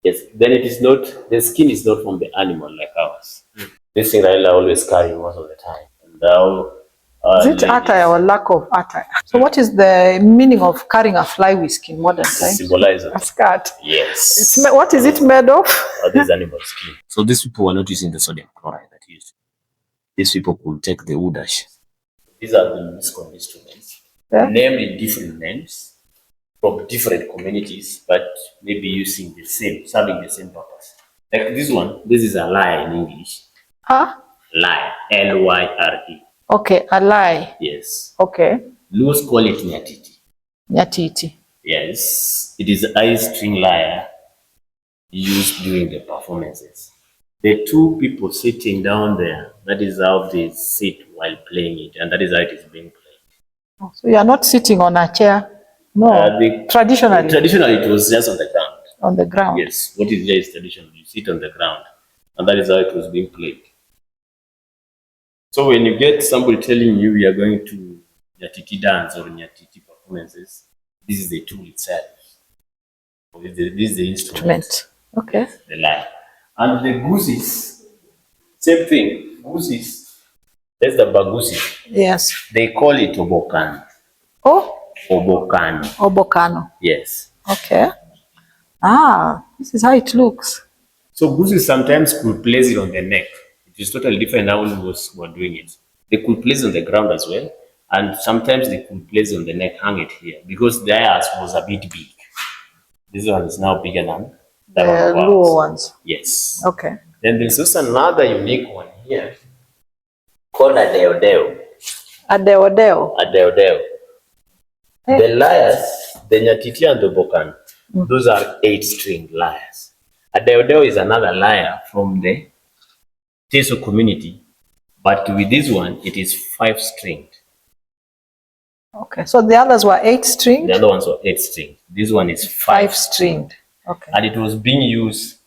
Yes, then it is not, the skin is not from the animal like ours. This thing Raila always carry most of the time. And now, is it attire or lack of attire? So what is the meaning of carrying a fly whisk in modern times? Symbolize a skirt. Yes. What is it made of? This animal skin. So these people were not using the sodium chloride that used. These people could take the wood ash. These are the musical instruments, named in different names from different communities, but maybe using the same, serving the same purpose. Like this one, this is a lyre in English. Huh? Lyre, Lyre. Okay, a lie. Yes. Okay. Luos call it nyatiti. Nyatiti. Yes, it is a high string lyre used during the performances. The two people sitting down there, that is how they sit while playing it, and that is how it is being played. So you are not sitting on a chair? No, traditionally? Traditionally, it was just on the ground. On the ground? Yes, what is there is traditional. You sit on the ground, and that is how it was being played. So when you get somebody telling you we are going to Nyatiti dance or Nyatiti performances, this is the tool itself. This is the instrument. Okay. The lyre. And the gooses, same thing. Gooses, that's the bagusi. Yes. They call it obokano. Oh? Obokano. Obokano. Yes. Okay. Ah, this is how it looks. So gooses sometimes could place it on the neck. It is totally different how we were doing it. They could place it on the ground as well. And sometimes they could place it on the neck, hang it here. Because theirs was a bit big. This one is now bigger than the lower ones. Yes. Okay. Then there's also another unique one here called a deodeo. A deodeo. A deodeo. Hey. The lyres, the nyatiti and the bokan, those are 8-string lyres. A deodeo is another lyre from the Teso community, but with this one, it is 5-stringed. Okay, so the others were 8-stringed? The other ones were 8-stringed. This one is 5-stringed. Okay. And it was being used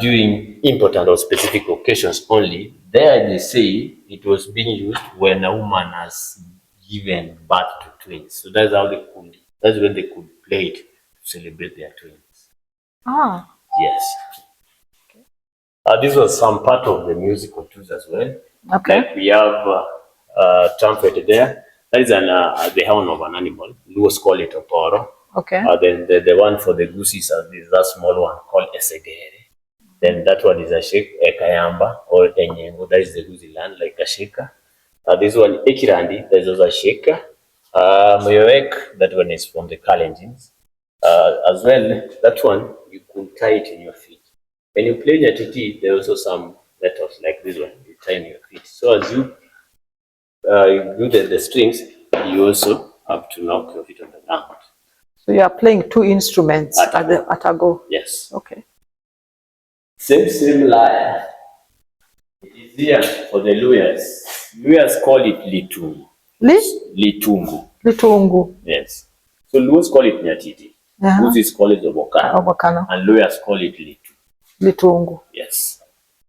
during important or specific occasions only. There they say it was being used when a woman has given birth to twins. So that's how they could, that's when they could play it to celebrate their twins. Ah. Yes. Okay. This was some part of the musical tools as well. Okay. Like we have trumpet there. That is the horn of an animal. Luos call it oporo. Okay. Then the one for the gooses is that small one called esegere. Then that one is a kayamba or enyengo. That is the goosey land, like a shaker. This one ekirandi. There's also a shaker. Moyoek. That one is from the Kalenjins. As well, that one you could tie it in your feet. When you play nyatiti, there are also some letters like this one. You tie in your feet. So as you do the strings, you also have to knock your feet on the ground. So you are playing 2 instruments at a go? Yes. Okay. Same lyre. It is here for the Luyas. Luyas call it litungu. Litungu. Litungu. Yes. So Luos call it nyatiti. Gooses call it obokano. And Luyas call it litungu. Yes.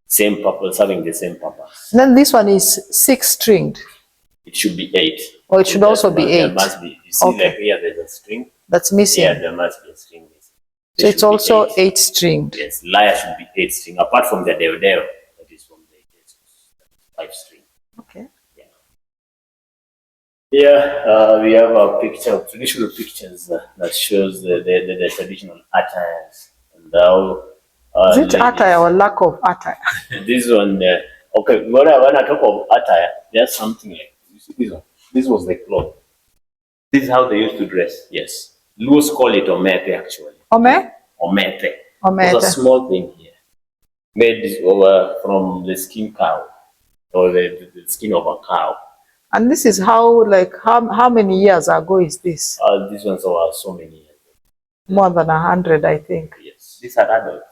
Same purpose, having the same purpose. And then this one is 6-stringed. It should be 8. Or it should also be 8. There must be. You see, like here, there's a string. That's missing. Yeah, there must be a string missing. So it's also 8-stringed. Yes, lyre should be 8-string. Apart from the deodeo, that is from the 5-string. Okay. Yeah. Here we have a picture of traditional pictures that shows the traditional attires and how. Is it attire or lack of attire? This one, okay. When I talk of attire, there's something like. This one. This was the cloth. This is how they used to dress. Yes. Luos call it omete actually. Omete? Omete. It's a small thing here. Made over from the skin cow. Or the skin of a cow. And this is how many years ago is this? This one's over so many years ago. More than 100, I think. Yes. These are adults.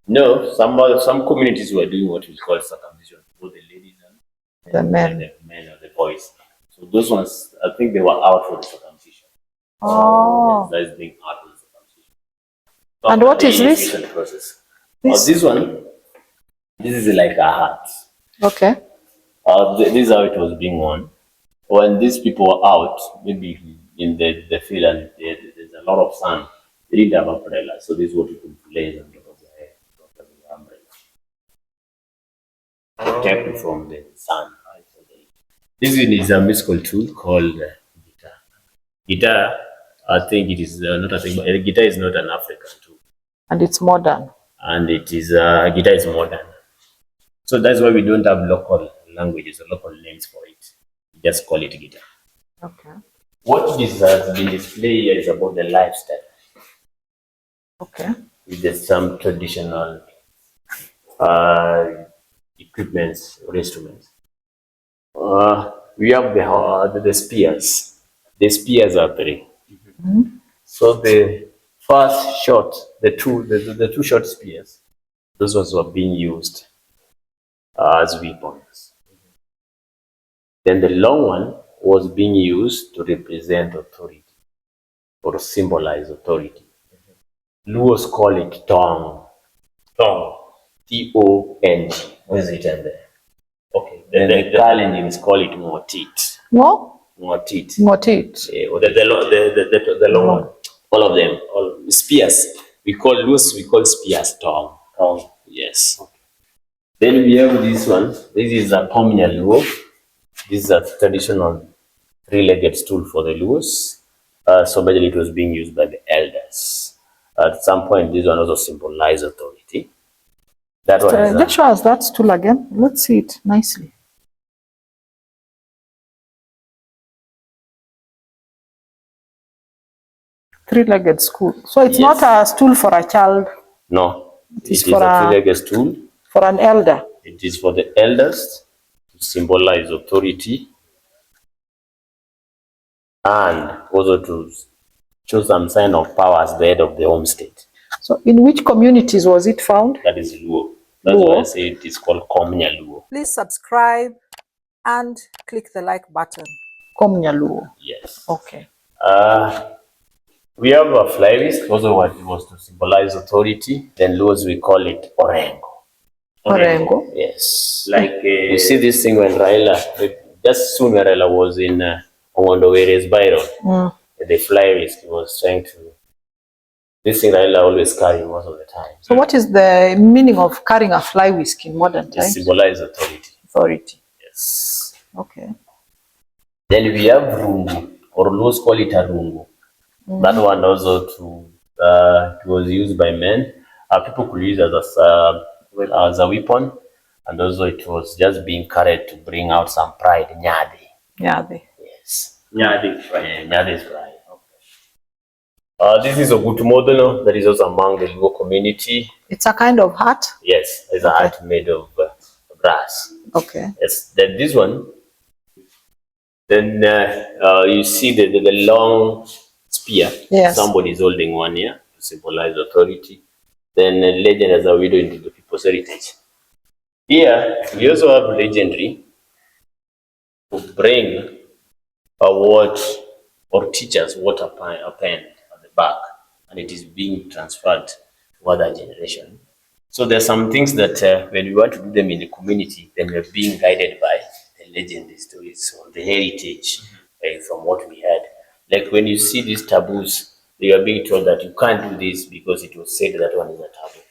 No, some communities were doing what we call circumcision. Both the ladies and the men. And the men or the boys. So those ones, I think they were out for the circumcision. Oh. So, yes, that is being out for the circumcision. So and what is this? Process. This one, this is like a hat. Okay. This is how it was being worn. When these people were out, maybe in the field and there's a lot of sun, they didn't have umbrella. So this is what you could place on. protect you from the sun. This is a musical tool called guitar. Guitar, I think it is not a thing, but guitar is not an African tool. And it's modern. And it is guitar is modern. So that's why we don't have local languages or local names for it. We just call it guitar. Okay. What this has been displayed here is about the lifestyle. Okay. With some traditional equipments or instruments. We have the spears. The spears are 3. So the first shot, the two short spears, those ones were being used as weapons. Then the long one was being used to represent authority or to symbolize authority. Luos call it tong. Tong. T-O-N-G. What is it in there? Okay. Then the Kalenjins call it motit. What? Motit. Motit. Or the long one. All of them. All spears. We call spears tong. Tong. Yes. Okay. Then we have this one. This is a Komnya Luo. This is a traditional 3-legged stool for the Luos. So majorly it was being used by the elders. At some point, this one also symbolized authority. That one is let's show us that stool again. Let's see it nicely. Three-legged stool. So it's not a stool for a child. No, it is for a 3-legged stool. For an elder. It is for the elders to symbolize authority and also to show some sign of power as the head of the homestead. So in which communities was it found? That is Luo. That's why I say it is called Komnya Luo. Please subscribe and click the like button. Komnya Luo. Yes. Okay. We have a fly whisk, also what it was to symbolize authority. Then Luos, we call it Orengo. Orengo? Yes. Like you see this thing when Raila, just soon when Raila was in Omondowere's Byron, the fly whisk, he was trying to. This thing Raila always carry most of the time. So what is the meaning of carrying a fly whisk in modern times? It symbolizes authority. Authority. Yes. Okay. Then we have rungu, or Luos call it a rungu. That one also it was used by men. People could use it as a weapon, and also it was just being carried to bring out some pride. Nyadi. Nyadi. Yes. Nyadi. Nyadi is pride. This is a good model that is also among the Luo community. It's a kind of hat? Yes, it's a hat made of brass. Okay. Yes, then this one, then you see the long spear. Yes. Somebody is holding one here to symbolize authority. Then legend as a widow into the people's heritage. Here, we also have legendary to bring a word or teach us what a pen at the back, and it is being transferred to other generation. So there are some things that when we want to do them in the community, then we're being guided by the legend, the stories, or the heritage from what we had. Like when you see these taboos, you are being told that you can't do this because it was said that one is a taboo.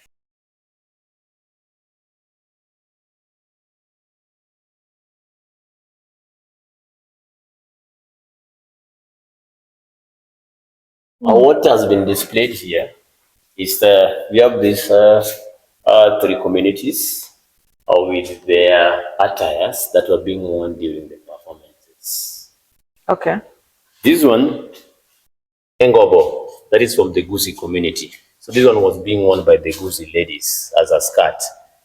What has been displayed here is we have these 3 communities with their attires that were being worn during the performances. Okay. This one, Engobo, that is from the Gusi community. So this one was being worn by the Gusi ladies as a skirt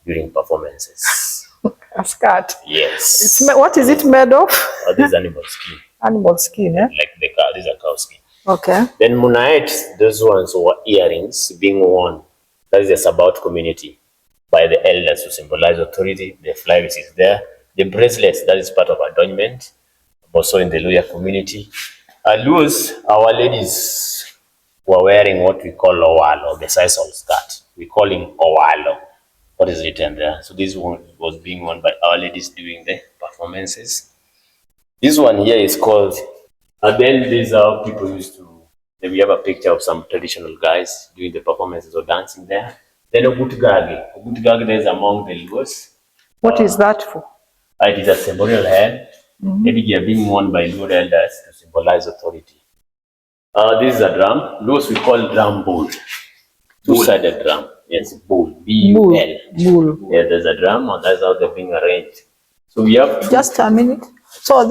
during performances. A skirt? Yes. What is it made of? This is animal skin. Animal skin, eh? Like the cow, this is a cow skin. Okay. Then Munait, those ones were earrings being worn. That is the Sabaot community by the elders to symbolize authority. The fly whisk is there. The bracelets, that is part of adornment, also in the Luya community. Luos, our ladies were wearing what we call owalo, the size of skirt. We call him owalo. What is written there? So this one was being worn by our ladies during the performances. This one here is called, and then these are how people used to, then we have a picture of some traditional guys doing the performances or dancing there. Then Ogutgage. Ogutgage is among the Luos. What is that for? It is a ceremonial head. Headgear being worn by Luo elders to symbolize authority. This is a drum. Those we call drum bull. Two-sided drum. Yes, bull. B-U-L. Bull. Yeah, there's a drum, and that's how they're being arranged. So we have Just a minute. So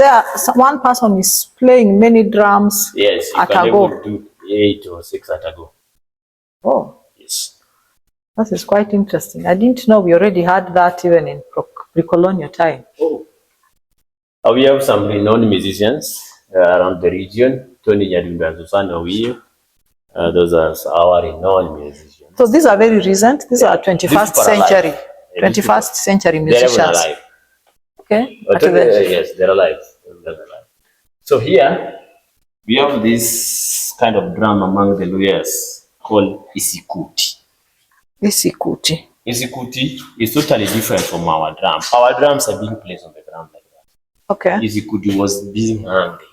one person is playing many drums. Yes, you at can a go. able do 8 or 6 at a go. Oh, Yes. that is quite interesting. I didn't know we already had that even in pre-colonial time. Oh. We have some renowned musicians around the region. Tony Nyadumbe and Susanna Owiyo. Those are our renowned musicians. So these are very recent. These are 21st century. 21st century musicians. They're alive. Okay. Yes, they're alive. They're alive. So here we have this kind of drum among the Luyas called isikuti. Isikuti. Isikuti is totally different from our drum. Our drums are being placed on the ground like that. Okay. Isikuti was being hung here.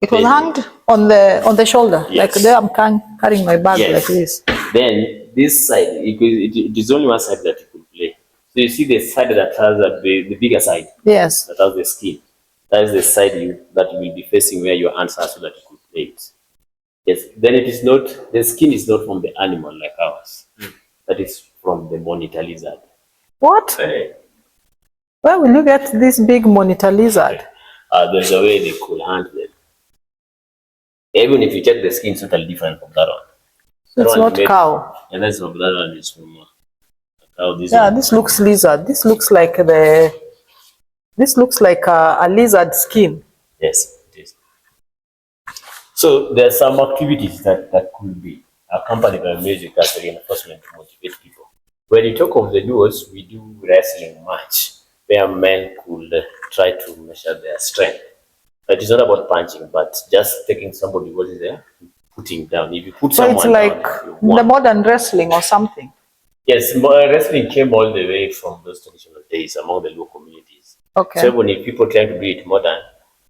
It was hanged on the shoulder. Yes. Like there I'm carrying my bag like this. Then this side, it is only one side that you could play. So you see the side that has the bigger side. Yes. That has the skin. That is the side that you will be facing where your hands are so that you could play it. Yes. Then it is not, the skin is not from the animal like ours. That is from the monitor lizard. What? Where will you get this big monitor lizard? There's a way they could hunt them. Even if you check the skin, it's totally different from that one. So it's not cow. And that's from that one is from cow. This looks lizard. This looks like a lizard skin. Yes, it is. So there are some activities that could be accompanied by music as a reinforcement to motivate people. When you talk of the duos, we do wrestling match where men could try to measure their strength. But it's not about punching, but just taking somebody what is there, putting down. If you put so someone it's like down, the modern wrestling or something. Yes, wrestling came all the way from those traditional days among the local communities. Okay. So when if people try to do it modern,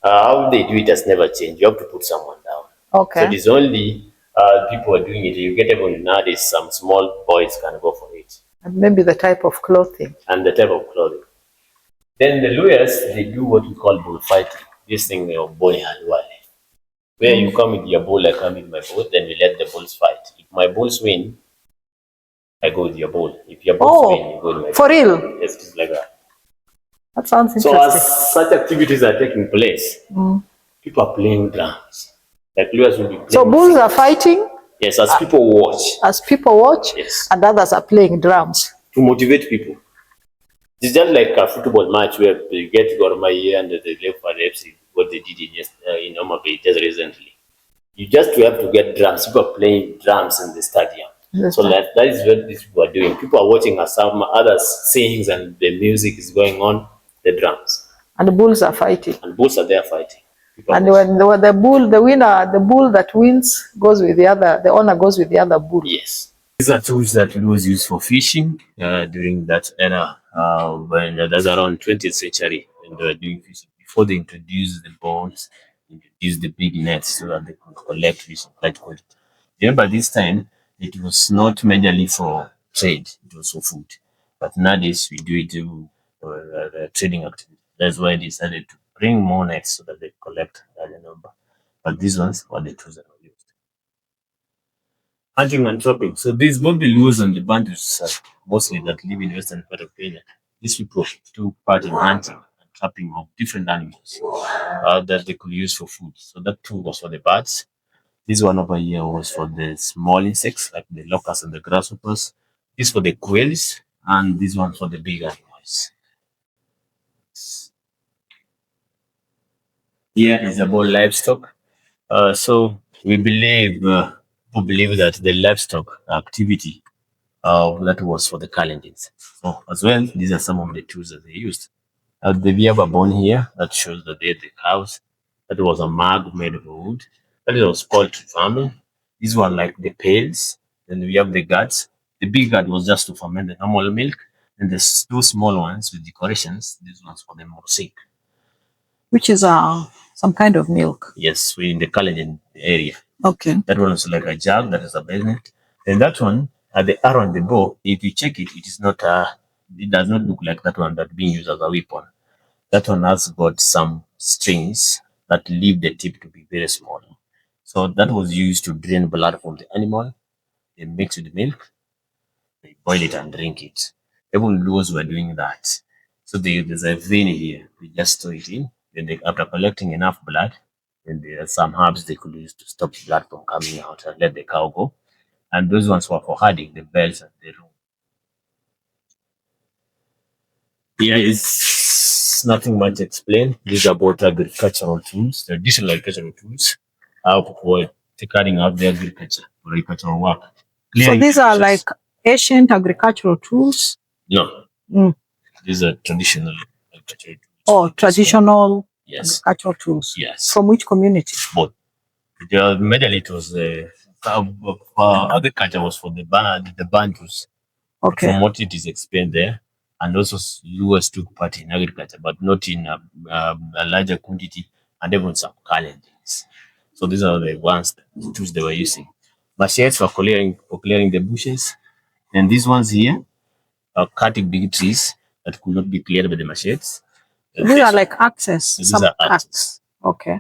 how they do it has never changed. You have to put someone down. Okay. So it is only people are doing it. You get even nowadays some small boys can go for it. And maybe the type of clothing. And the type of clothing. Then the lawyers, they do what we call bullfighting. This thing of boy and wale. Where you come with your bull, I come with my bull, then we let the bulls fight. If my bulls win, I go with your bull. If your bulls win, you go with my bull. For real? Yes, just like that. That sounds interesting. So as such activities are taking place, people are playing drums. Like lawyers will be playing. So bulls are fighting? Yes, as people watch. As people watch? Yes. And others are playing drums. To motivate people. It's just like a football match where they get Gor Mahia and they live for the FC, what they did in Omagay just recently. You just have to get drums. People are playing drums in the stadium. So that is what these people are doing. People are watching as some others sings and the music is going on, the drums. And the bulls are fighting. And bulls are there fighting. And when the bull that wins goes with the other, the owner goes with the other bull. Yes. These are tools that was used for fishing during that era, when that's around 20th century, when they were doing fishing. Before they introduced the boats, introduced the big nets so that they could collect fish and quite quality. Remember, this time it was not majorly for trade; it was for food. But nowadays we do it to trading activity. That's why they decided to bring more nets so that they collect a larger number. But these ones were the tools that were used. Hunting and trapping. So these both the Luos and the Bantus mostly that live in western part of Kenya. These people took part in hunting and trapping of different animals that they could use for food. So that too was for the birds. This one over here was for the small insects like the locusts and the grasshoppers. This for the quails, and this one for the big animals. Here is about livestock. So we believe that the livestock activity that was for the Kalendins. So as well, these are some of the tools that they used. We have a bone here that shows that they had the cows. That was a mug made of wood. That was poultry farming. These were like the pails. Then we have the guts. The big gut was just to ferment the normal milk. And the two small ones with decorations, these ones for the morsik. Which is some kind of milk. Yes, we're in the Kalendin area. Okay. That one is like a jug, that is a bayonet. And that one, at the arrow and the bow, if you check it, it is not it does not look like that one that being used as a weapon. That one has got some strings that leave the tip to be very small. So that was used to drain blood from the animal. They mix with milk, they boil it and drink it. Even those were doing that. So there's a vein here. We just store it in. Then after collecting enough blood, then there are some herbs they could use to stop blood from coming out and let the cow go. And those ones were for herding the bells and the room. Yeah, it's nothing much explained. These are about agricultural tools, traditional agricultural tools, how people were carrying out their agricultural work. So Clearing these are bushes. like ancient agricultural tools. No, Mm. these are traditional agricultural tools. Oh, traditional Yes. agricultural tools. Yes. From which community? Both. Majorly it was agriculture was for the Bantus. Okay. From what it is explained there, and also US took part in agriculture, but not in a larger quantity, and even some challenges. So these are the ones, the tools they were using. Machetes for clearing the bushes, and these ones here are cutting big trees that could not be cleared by the machetes. So these are like axes. These Some are axes. axes. Okay.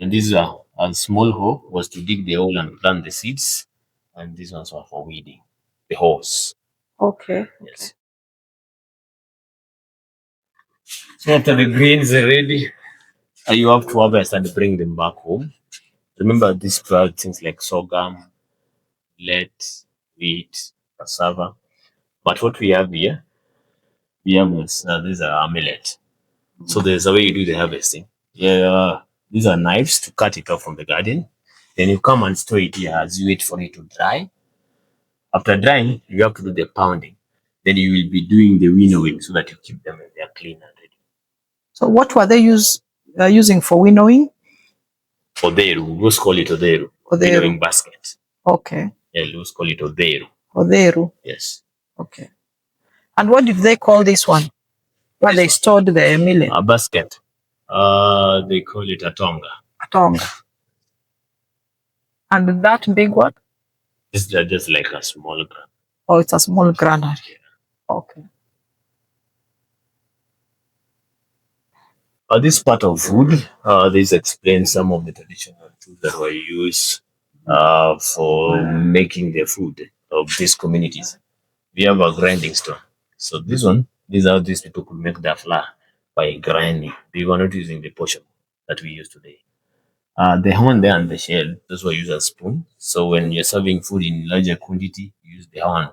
And these are a small hoe was to dig the hole and plant the seeds, and these ones were for weeding. The hose. Okay. Yes. So after the grains are ready, you have to harvest and bring them back home. Remember these things like sorghum, millet, wheat, cassava. But what we have here, we have these are millet. So there's a way you do the harvesting. Yeah, these are knives to cut it off from the garden. Then you come and store it here as you wait for it to dry. After drying, you have to do the pounding. Then you will be doing the winnowing so that you keep them and they are clean and ready. So what were they using for winnowing? Oderu, we just call it Oderu. Oderu. Winnowing basket. Okay. Yeah, we just call it Oderu. Oderu. Yes. Okay. And what did they call this one? Where they stored the millet? A basket. They call it a tonga. A tonga. And that big one? It's just like a small gram. Oh, it's a small granary. Okay. This part of wood, this explains some of the traditional tools that were used for making the food of these communities. We have a grinding stone. So this one, these are how these people could make their flour by grinding. They were not using the portion that we use today. The horn there and the shell, those were used as spoon. So when you're serving food in larger quantity, you use the horn.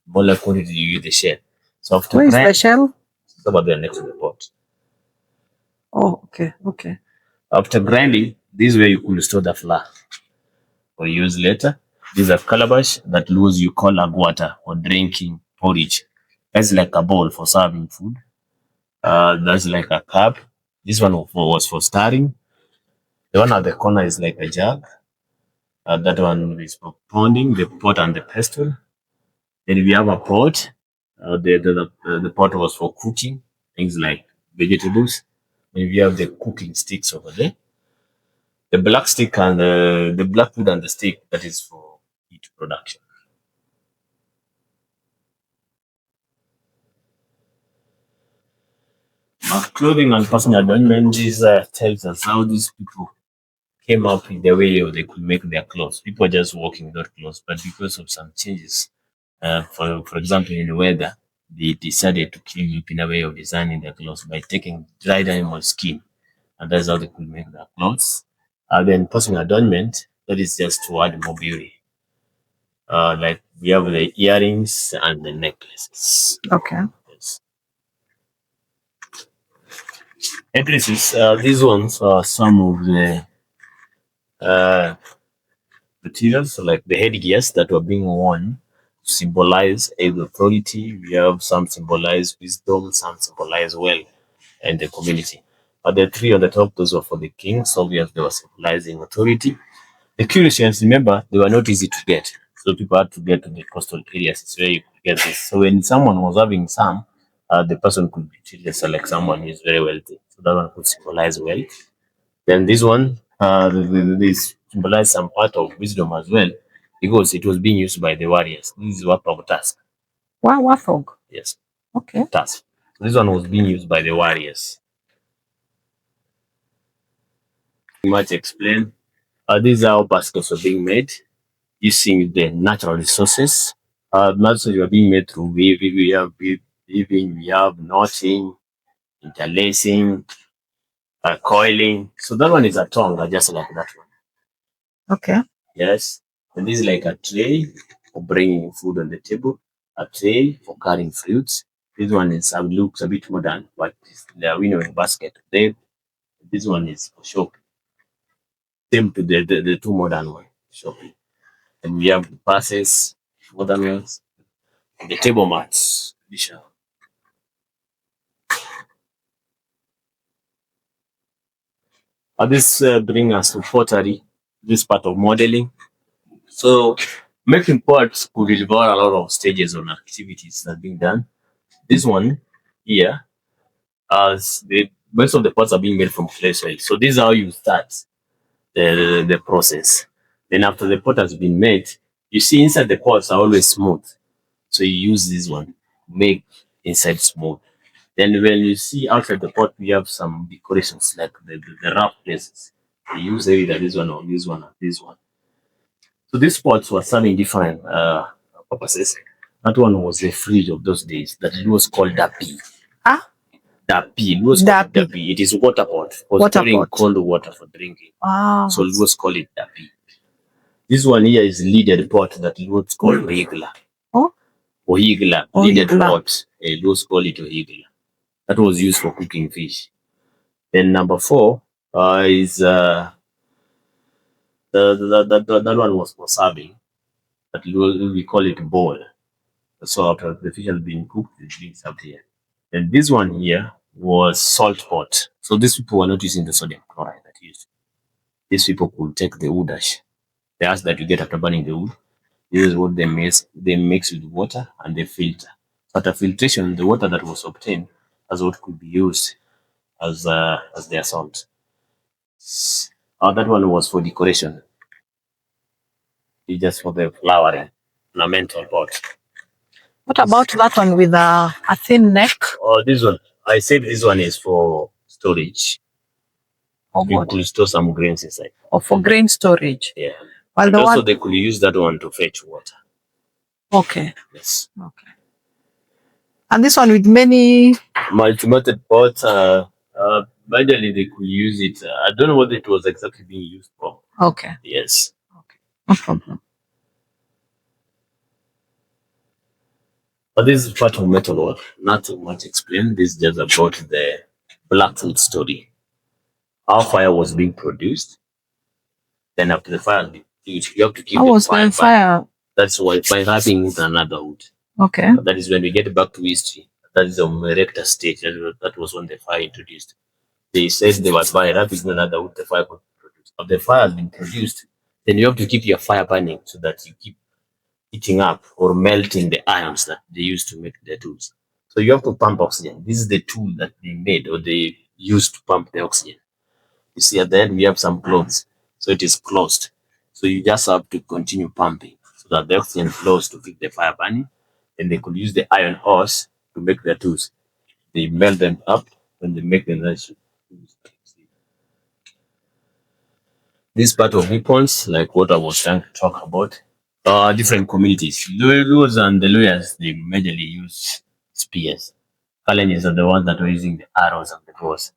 Smaller quantity, you use the shell. So after Where is the shell? it's about there next to the pot. Oh, okay, okay. After grinding, this is where you could store the flour for use later. These are calabash that Luos you call agwata or drinking porridge. That's like a bowl for serving food. That's like a cup. This one was for stirring. The one at the corner is like a jug. That one is for pounding the pot and the pestle. Then we have a pot. The pot was for cooking things like vegetables. Then we have the cooking sticks over there. The black stick and the black wood and the stick that is for heat production. Clothing and personal adornment. This tells us how these people came up in the way they could make their clothes. People are just walking without clothes, but because of some changes, for example, in the weather, they decided to clean up in a way of designing their clothes by taking dried animal skin, and that's how they could make their clothes. Then personal adornment, that is just to add more beauty. Like we have the earrings and the necklaces. Okay. Yes. Necklaces, these ones are some of the uh, materials, like the headgears that were being worn to symbolize either authority. We have some symbolize wisdom, some symbolize wealth in the community. But the three on the top, those were for the king, so obviously they were symbolizing authority. The curations, remember, they were not easy to get. So people had to get to the coastal areas. It's where you could get this. So when someone was having some, the person could be treated as like someone who is very wealthy. So that one could symbolize wealth. Then this one, this symbolize some part of wisdom as well, because it was being used by the warriors. This is what of task. Wafog. Yes. Okay. Task. This one was being used by the warriors. Much explain. This is how baskets were being made using the natural resources. Naturally, were being made through weaving. We have weaving, we have knotting, interlacing, coiling. So that one is a tonga, just like that one. Okay. Yes. And this is like a tray for bringing food on the table, a tray for carrying fruits. This one is looks a bit modern, but they are winnowing basket. This one is for shopping. Same to the two modern one, shopping. And we have the passes, modern ones, and the table mats. This brings us to pottery, this part of modeling. So making pots could involve a lot of stages on activities that being done. This one here, as the most of the pots are being made from clay soil. So this is how you start the process. Then after the pot has been made, you see inside the pots are always smooth. So you use this one, make inside smooth. Then when you see outside the pot, we have some decorations like the rough places. We use either this one or this one or this one. So these pots were serving different purposes. That one was a fridge of those days that it was called dapi. Ah, Dapi. It was called dapi. dapi. It is water pot for Water storing pot. cold water for drinking. Ah. So it was called it dapi. This one here is leaded pot that it was called ohigla. Oh, Ohigla, leaded ohigla. pot. It was called it ohigla. That was used for cooking fish. Then number 4 is that one was for serving. That we call it bowl. So after the fish has been cooked, it's being served here. And this one here was salt pot. So these people were not using the sodium chloride that used. These people could take the wood ash, the ash that you get after burning the wood. This is what they mix with water and they filter. So after filtration, the water that was obtained as what could be used as their salt. That one was for decoration. It's just for the flowering, ornamental pot. What about that one with a thin neck? Oh, this one. I said this one is for storage. Or You what? could store some grains inside. Or for grain storage? Yeah. While And the also one. they could use that one to fetch water. Okay. Yes. Okay. And this one with many. Multi-method pots. Majorly they could use it. I don't know what it was exactly being used for. Okay. Yes. Okay. No problem. But this is part of metalwork. Nothing much explained. This is just about the blacksmith story. How fire was being produced. Then after the fire has been produced, you have to keep How the was fire. the fire? That's why by wrapping with another wood. Okay. That is when we get back to history. That is the erector stage. That was when the fire introduced. They said they was by wrapping with another wood, the fire could be produced. After the fire has been produced, then you have to keep your fire burning so that you keep heating up or melting the ions that they used to make the tools. So you have to pump oxygen. This is the tool that they made or they used to pump the oxygen. You see at the end we have some clothes. So it is closed. So you just have to continue pumping so that the oxygen flows to keep the fire burning. And they could use the iron ores to make their tools. They melt them up when they make the nice tools. This part of weapons, like what I was trying to talk about, different communities. Those and the lawyers, they majorly use spears. Kalenjins are the ones that are using the arrows and the bows.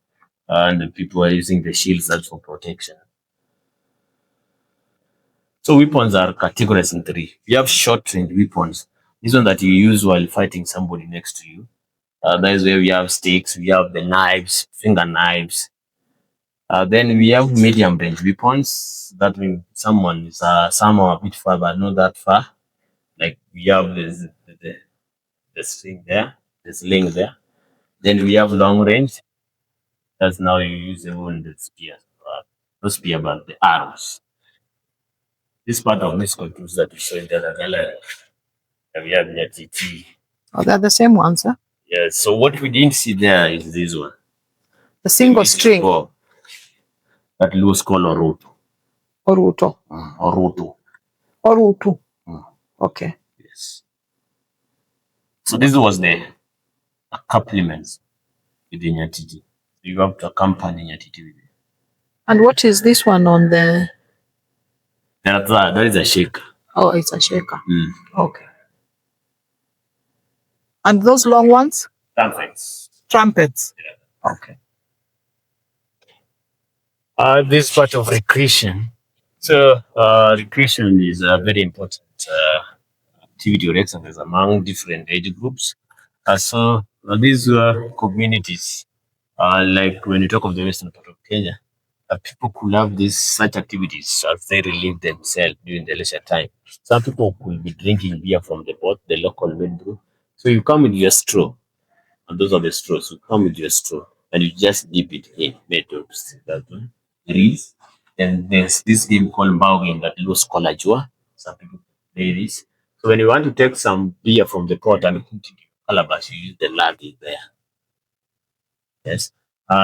And the people are using the shields that's for protection. So weapons are categorized in 3. You have short-range weapons. This one that you use while fighting somebody next to you. That is where we have sticks, we have the knives, finger knives. Then we have medium-range weapons. That means someone is somehow a bit far, but not that far. Like we have the string there, the sling there. Then we have long range. That's now you use the one the spear. Not spear, but the arrows. This part of these controls that we saw in the other gallery. We have the TT. Oh, they're the same ones, huh? Yeah, so what we didn't see there is this one. The single string. That was called Oruto. Oruto. Oruto. Oruto. Okay. Yes. So this was the accompaniments with the nyatiti. You have to accompany nyatiti with it. And what is this one on the? That is a shaker. Oh, it's a shaker. Mm. Okay. And those long ones? Trumpets. Trumpets. Yeah. Okay. This part of recreation. So, recreation is a very important activity or exercise among different age groups. These communities, like when you talk of the western part of Kenya, people could have these such activities as they relieve themselves during the leisure time. Some people could be drinking beer from the pot, the local made brew. So you come with your straw, and those are the straws. You come with your straw, and you just dip it in. Made of that one. Reeds. Then there's this game called Mbao that lose colajua. Some people play this. So when you want to take some beer from the pot and put it in calabash, you use the ladle there. Yes.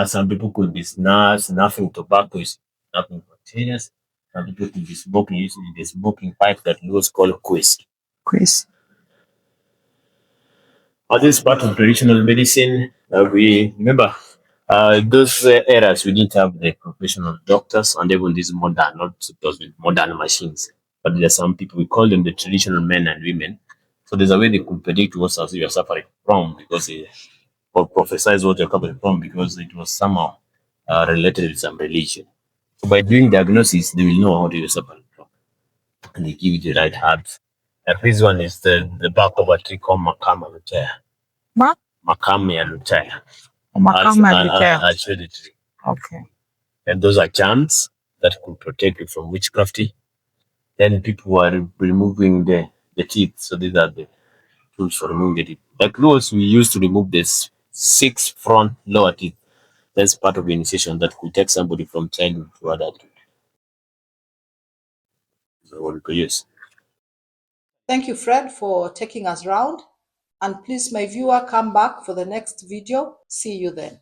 Some people could be snuffing tobacco, is snuffing containers. Some people could be smoking using the smoking pipe that was called quist. Chris. This is part of traditional medicine. We remember those eras we didn't have the professional doctors and even these modern, not those with modern machines. But there are some people we call them the traditional men and women. So there's a way they could predict what you're suffering from because or prophesize what you're suffering from because it was somehow related with some religion. So by doing diagnosis, they will know what you're suffering from and they give you the right herbs. This one is the bark of a tree called Makama Lutea. Ma? Makame and Lutea. Makama Lutea. I'll show the tree. Okay. And those are charms that could protect you from witchcrafty. Then people are removing the teeth. So these are the tools for removing the teeth. Like those we used to remove this 6 front lower teeth. That's part of the initiation that could take somebody from childhood to adulthood. So what we could use. Thank you, Fred, for taking us round. And please, my viewer, come back for the next video. See you then.